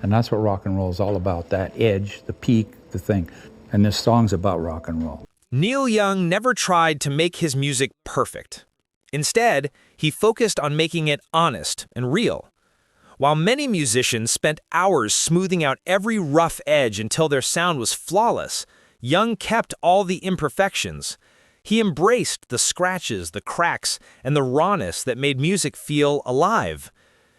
And that's what rock and roll is all about, that edge, the peak, the thing. And this song's about rock and roll. Neil Young never tried to make his music perfect. Instead, he focused on making it honest and real. While many musicians spent hours smoothing out every rough edge until their sound was flawless, Young kept all the imperfections. He embraced the scratches, the cracks, and the rawness that made music feel alive.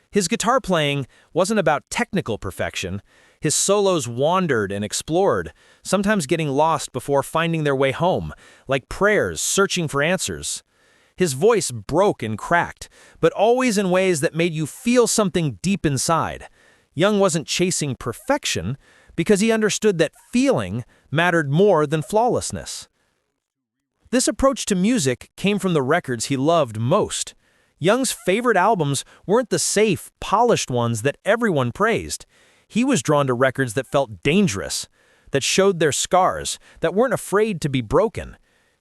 His guitar playing wasn't about technical perfection. His solos wandered and explored, sometimes getting lost before finding their way home, like prayers searching for answers. His voice broke and cracked, but always in ways that made you feel something deep inside. Young wasn't chasing perfection because he understood that feeling mattered more than flawlessness. This approach to music came from the records he loved most. Young's favorite albums weren't the safe, polished ones that everyone praised. He was drawn to records that felt dangerous, that showed their scars, that weren't afraid to be broken.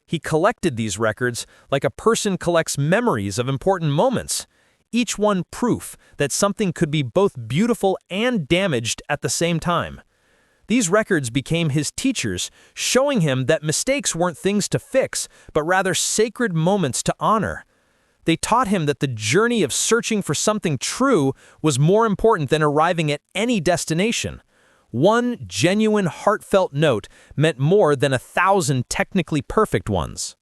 He collected these records like a person collects memories of important moments, each one proof that something could be both beautiful and damaged at the same time. These records became his teachers, showing him that mistakes weren't things to fix, but rather sacred moments to honor. They taught him that the journey of searching for something true was more important than arriving at any destination. One genuine, heartfelt note meant more than 1,000 technically perfect ones.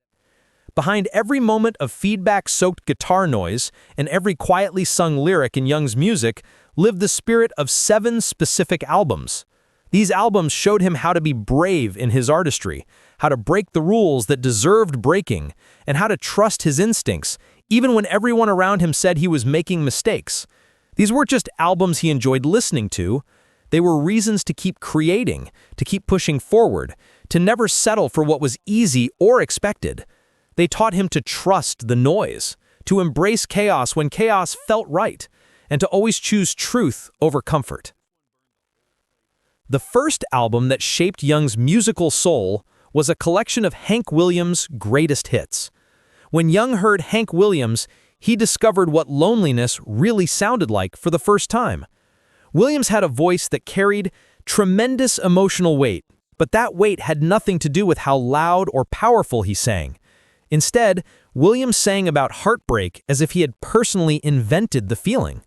Behind every moment of feedback-soaked guitar noise and every quietly sung lyric in Young's music lived the spirit of 7 specific albums. These albums showed him how to be brave in his artistry, how to break the rules that deserved breaking, and how to trust his instincts, even when everyone around him said he was making mistakes. These weren't just albums he enjoyed listening to. They were reasons to keep creating, to keep pushing forward, to never settle for what was easy or expected. They taught him to trust the noise, to embrace chaos when chaos felt right, and to always choose truth over comfort. The first album that shaped Young's musical soul was a collection of Hank Williams' greatest hits. When Young heard Hank Williams, he discovered what loneliness really sounded like for the first time. Williams had a voice that carried tremendous emotional weight, but that weight had nothing to do with how loud or powerful he sang. Instead, Williams sang about heartbreak as if he had personally invented the feeling.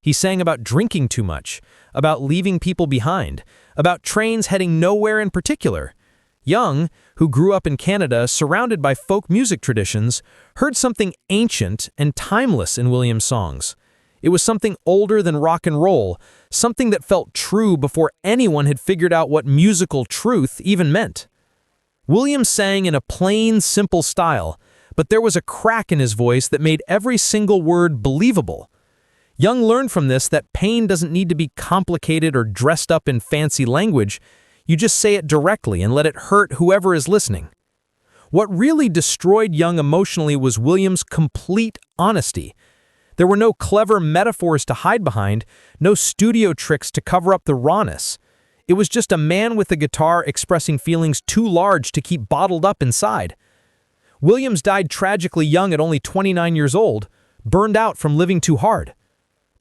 He sang about drinking too much, about leaving people behind, about trains heading nowhere in particular. Young, who grew up in Canada surrounded by folk music traditions, heard something ancient and timeless in Williams' songs. It was something older than rock and roll, something that felt true before anyone had figured out what musical truth even meant. Williams sang in a plain, simple style, but there was a crack in his voice that made every single word believable. Young learned from this that pain doesn't need to be complicated or dressed up in fancy language. You just say it directly and let it hurt whoever is listening. What really destroyed Young emotionally was Williams' complete honesty. There were no clever metaphors to hide behind, no studio tricks to cover up the rawness. It was just a man with a guitar expressing feelings too large to keep bottled up inside. Williams died tragically young at only 29 years old, burned out from living too hard.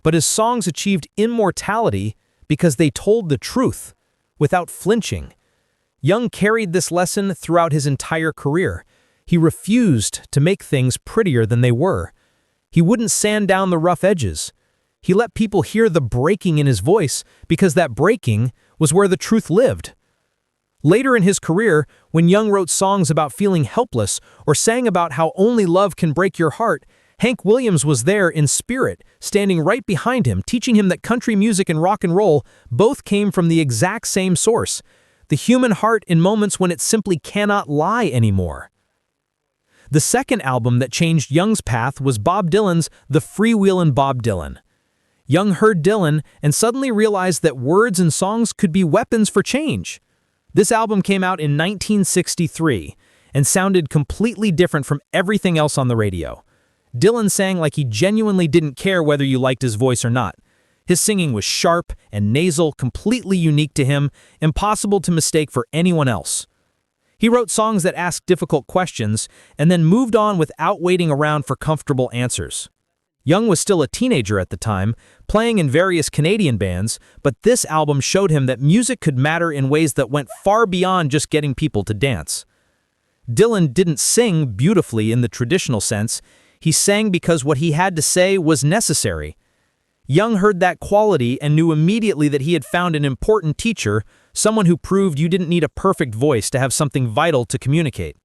But his songs achieved immortality because they told the truth, without flinching. Young carried this lesson throughout his entire career. He refused to make things prettier than they were. He wouldn't sand down the rough edges. He let people hear the breaking in his voice because that breaking was where the truth lived. Later in his career, when Young wrote songs about feeling helpless or sang about how only love can break your heart, Hank Williams was there in spirit, standing right behind him, teaching him that country music and rock and roll both came from the exact same source, the human heart in moments when it simply cannot lie anymore. The second album that changed Young's path was Bob Dylan's The Freewheelin' Bob Dylan. Young heard Dylan and suddenly realized that words and songs could be weapons for change. This album came out in 1963 and sounded completely different from everything else on the radio. Dylan sang like he genuinely didn't care whether you liked his voice or not. His singing was sharp and nasal, completely unique to him, impossible to mistake for anyone else. He wrote songs that asked difficult questions and then moved on without waiting around for comfortable answers. Young was still a teenager at the time, playing in various Canadian bands, but this album showed him that music could matter in ways that went far beyond just getting people to dance. Dylan didn't sing beautifully in the traditional sense. He sang because what he had to say was necessary. Young heard that quality and knew immediately that he had found an important teacher, someone who proved you didn't need a perfect voice to have something vital to communicate.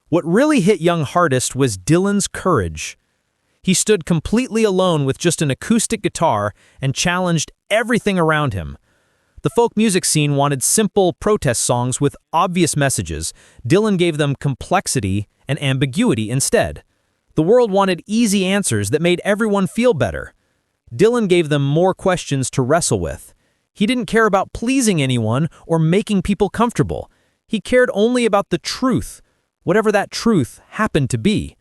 What really hit Young hardest was Dylan's courage. He stood completely alone with just an acoustic guitar and challenged everything around him. The folk music scene wanted simple protest songs with obvious messages. Dylan gave them complexity and ambiguity instead. The world wanted easy answers that made everyone feel better. Dylan gave them more questions to wrestle with. He didn't care about pleasing anyone or making people comfortable. He cared only about the truth, whatever that truth happened to be.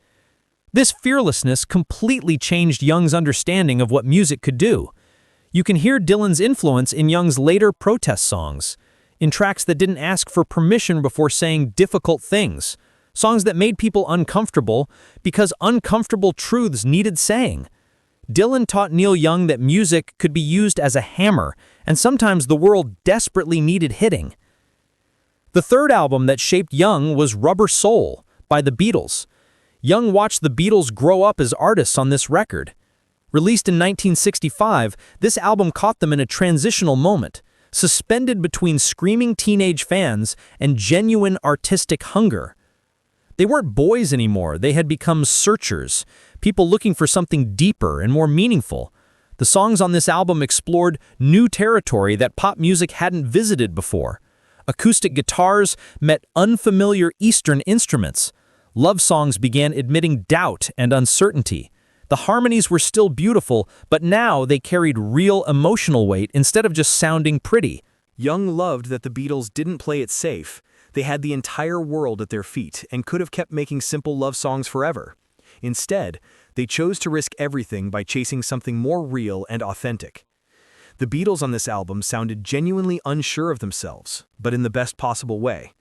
This fearlessness completely changed Young's understanding of what music could do. You can hear Dylan's influence in Young's later protest songs, in tracks that didn't ask for permission before saying difficult things, songs that made people uncomfortable because uncomfortable truths needed saying. Dylan taught Neil Young that music could be used as a hammer, and sometimes the world desperately needed hitting. The third album that shaped Young was Rubber Soul by the Beatles. Young watched the Beatles grow up as artists on this record. Released in 1965, this album caught them in a transitional moment, suspended between screaming teenage fans and genuine artistic hunger. They weren't boys anymore, they had become searchers, people looking for something deeper and more meaningful. The songs on this album explored new territory that pop music hadn't visited before. Acoustic guitars met unfamiliar Eastern instruments. Love songs began admitting doubt and uncertainty. The harmonies were still beautiful, but now they carried real emotional weight instead of just sounding pretty. Young loved that the Beatles didn't play it safe. They had the entire world at their feet and could have kept making simple love songs forever. Instead, they chose to risk everything by chasing something more real and authentic. The Beatles on this album sounded genuinely unsure of themselves, but in the best possible way.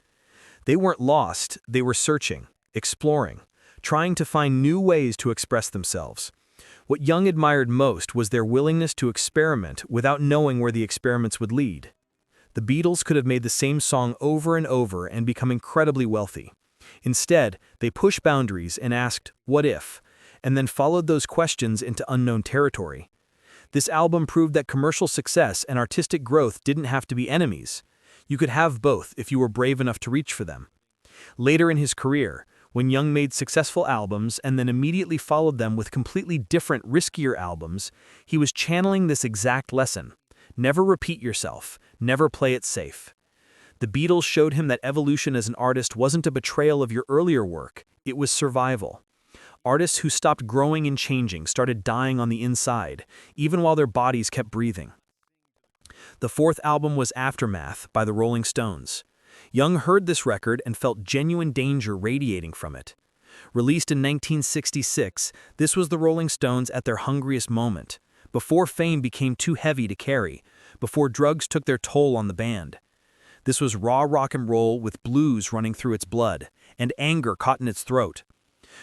They weren't lost, they were searching, exploring, trying to find new ways to express themselves. What Young admired most was their willingness to experiment without knowing where the experiments would lead. The Beatles could have made the same song over and over and become incredibly wealthy. Instead, they pushed boundaries and asked, "What if?" and then followed those questions into unknown territory. This album proved that commercial success and artistic growth didn't have to be enemies. You could have both if you were brave enough to reach for them. Later in his career, when Young made successful albums and then immediately followed them with completely different, riskier albums, he was channeling this exact lesson. Never repeat yourself, never play it safe. The Beatles showed him that evolution as an artist wasn't a betrayal of your earlier work, it was survival. Artists who stopped growing and changing started dying on the inside, even while their bodies kept breathing. The fourth album was Aftermath by the Rolling Stones. Young heard this record and felt genuine danger radiating from it. Released in 1966, this was the Rolling Stones at their hungriest moment, before fame became too heavy to carry, before drugs took their toll on the band. This was raw rock and roll with blues running through its blood, and anger caught in its throat.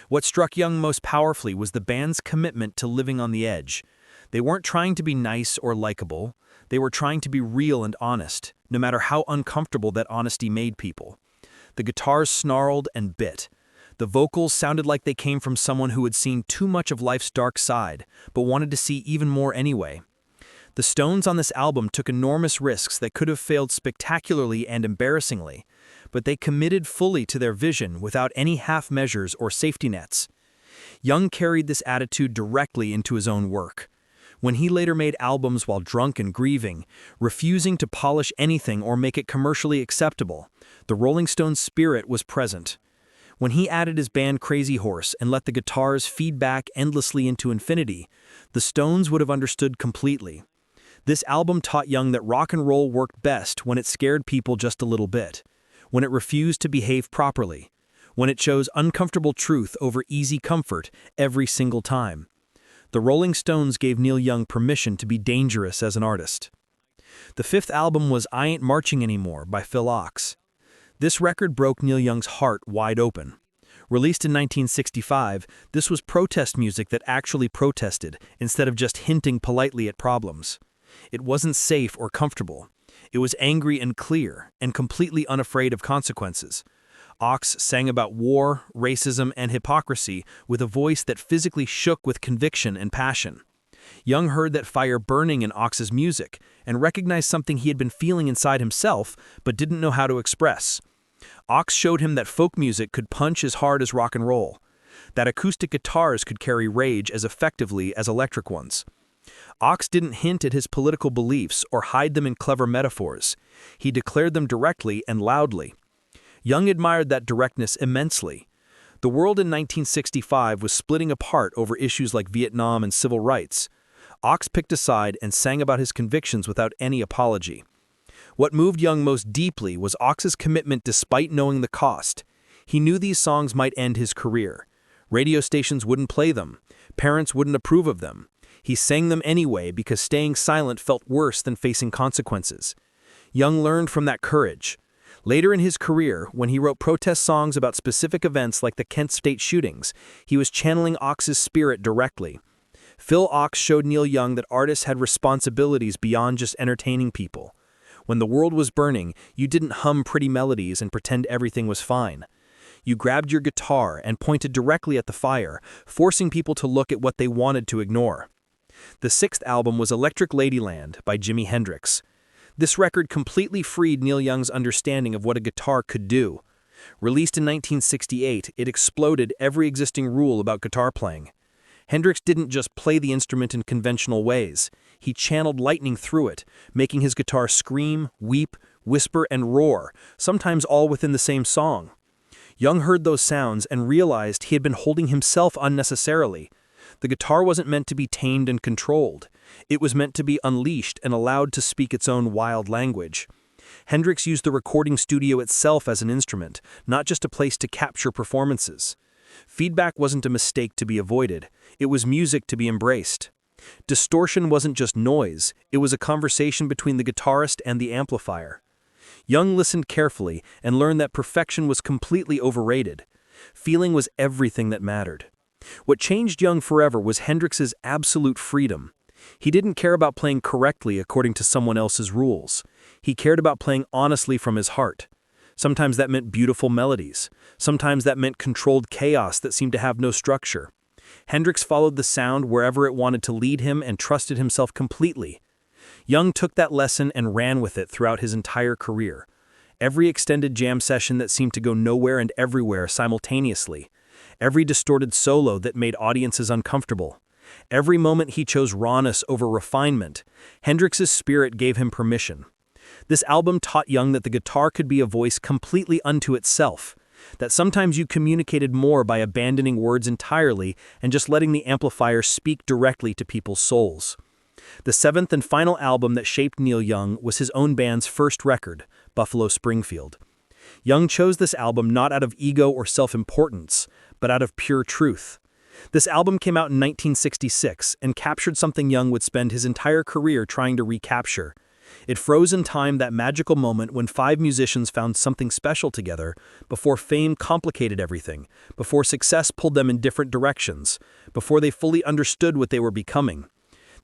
What struck Young most powerfully was the band's commitment to living on the edge. They weren't trying to be nice or likable, they were trying to be real and honest, no matter how uncomfortable that honesty made people. The guitars snarled and bit. The vocals sounded like they came from someone who had seen too much of life's dark side, but wanted to see even more anyway. The Stones on this album took enormous risks that could have failed spectacularly and embarrassingly, but they committed fully to their vision without any half measures or safety nets. Young carried this attitude directly into his own work. When he later made albums while drunk and grieving, refusing to polish anything or make it commercially acceptable, the Rolling Stones spirit was present. When he added his band Crazy Horse and let the guitars feed back endlessly into infinity, the Stones would have understood completely. This album taught Young that rock and roll worked best when it scared people just a little bit, when it refused to behave properly, when it chose uncomfortable truth over easy comfort every single time. The Rolling Stones gave Neil Young permission to be dangerous as an artist. The fifth album was I Ain't Marching Anymore by Phil Ochs. This record broke Neil Young's heart wide open. Released in 1965, this was protest music that actually protested, instead of just hinting politely at problems. It wasn't safe or comfortable. It was angry and clear, and completely unafraid of consequences. Ox sang about war, racism, and hypocrisy with a voice that physically shook with conviction and passion. Young heard that fire burning in Ox's music and recognized something he had been feeling inside himself but didn't know how to express. Ox showed him that folk music could punch as hard as rock and roll, that acoustic guitars could carry rage as effectively as electric ones. Ox didn't hint at his political beliefs or hide them in clever metaphors. He declared them directly and loudly. Young admired that directness immensely. The world in 1965 was splitting apart over issues like Vietnam and civil rights. Ox picked a side and sang about his convictions without any apology. What moved Young most deeply was Ox's commitment despite knowing the cost. He knew these songs might end his career. Radio stations wouldn't play them. Parents wouldn't approve of them. He sang them anyway because staying silent felt worse than facing consequences. Young learned from that courage. Later in his career, when he wrote protest songs about specific events like the Kent State shootings, he was channeling Ox's spirit directly. Phil Ox showed Neil Young that artists had responsibilities beyond just entertaining people. When the world was burning, you didn't hum pretty melodies and pretend everything was fine. You grabbed your guitar and pointed directly at the fire, forcing people to look at what they wanted to ignore. The sixth album was Electric Ladyland by Jimi Hendrix. This record completely freed Neil Young's understanding of what a guitar could do. Released in 1968, it exploded every existing rule about guitar playing. Hendrix didn't just play the instrument in conventional ways. He channeled lightning through it, making his guitar scream, weep, whisper, and roar, sometimes all within the same song. Young heard those sounds and realized he had been holding himself unnecessarily. The guitar wasn't meant to be tamed and controlled. It was meant to be unleashed and allowed to speak its own wild language. Hendrix used the recording studio itself as an instrument, not just a place to capture performances. Feedback wasn't a mistake to be avoided. It was music to be embraced. Distortion wasn't just noise. It was a conversation between the guitarist and the amplifier. Young listened carefully and learned that perfection was completely overrated. Feeling was everything that mattered. What changed Young forever was Hendrix's absolute freedom. He didn't care about playing correctly according to someone else's rules. He cared about playing honestly from his heart. Sometimes that meant beautiful melodies. Sometimes that meant controlled chaos that seemed to have no structure. Hendrix followed the sound wherever it wanted to lead him and trusted himself completely. Young took that lesson and ran with it throughout his entire career. Every extended jam session that seemed to go nowhere and everywhere simultaneously. Every distorted solo that made audiences uncomfortable. Every moment he chose rawness over refinement. Hendrix's spirit gave him permission. This album taught Young that the guitar could be a voice completely unto itself, that sometimes you communicated more by abandoning words entirely and just letting the amplifier speak directly to people's souls. The seventh and final album that shaped Neil Young was his own band's first record, Buffalo Springfield. Young chose this album not out of ego or self-importance, but out of pure truth. This album came out in 1966 and captured something Young would spend his entire career trying to recapture. It froze in time that magical moment when five musicians found something special together, before fame complicated everything, before success pulled them in different directions, before they fully understood what they were becoming.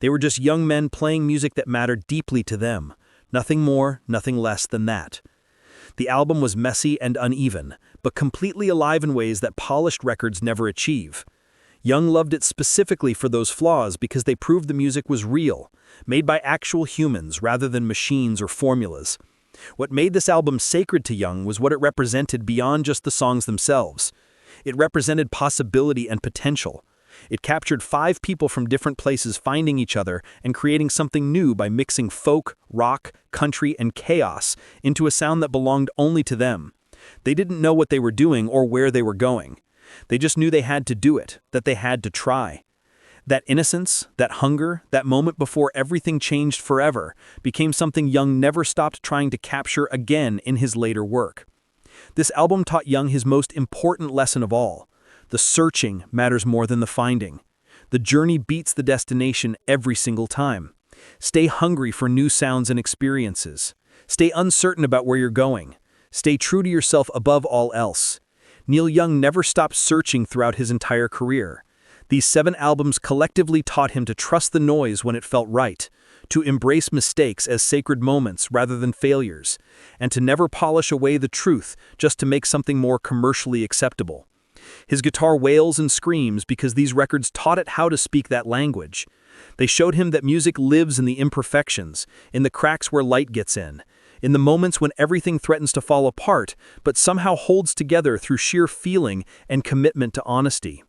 They were just young men playing music that mattered deeply to them. Nothing more, nothing less than that. The album was messy and uneven, but completely alive in ways that polished records never achieve. Young loved it specifically for those flaws because they proved the music was real, made by actual humans rather than machines or formulas. What made this album sacred to Young was what it represented beyond just the songs themselves. It represented possibility and potential. It captured five people from different places finding each other and creating something new by mixing folk, rock, country, and chaos into a sound that belonged only to them. They didn't know what they were doing or where they were going. They just knew they had to do it, that they had to try. That innocence, that hunger, that moment before everything changed forever, became something Young never stopped trying to capture again in his later work. This album taught Young his most important lesson of all. The searching matters more than the finding. The journey beats the destination every single time. Stay hungry for new sounds and experiences. Stay uncertain about where you're going. Stay true to yourself above all else. Neil Young never stopped searching throughout his entire career. These 7 albums collectively taught him to trust the noise when it felt right, to embrace mistakes as sacred moments rather than failures, and to never polish away the truth just to make something more commercially acceptable. His guitar wails and screams because these records taught it how to speak that language. They showed him that music lives in the imperfections, in the cracks where light gets in the moments when everything threatens to fall apart, but somehow holds together through sheer feeling and commitment to honesty.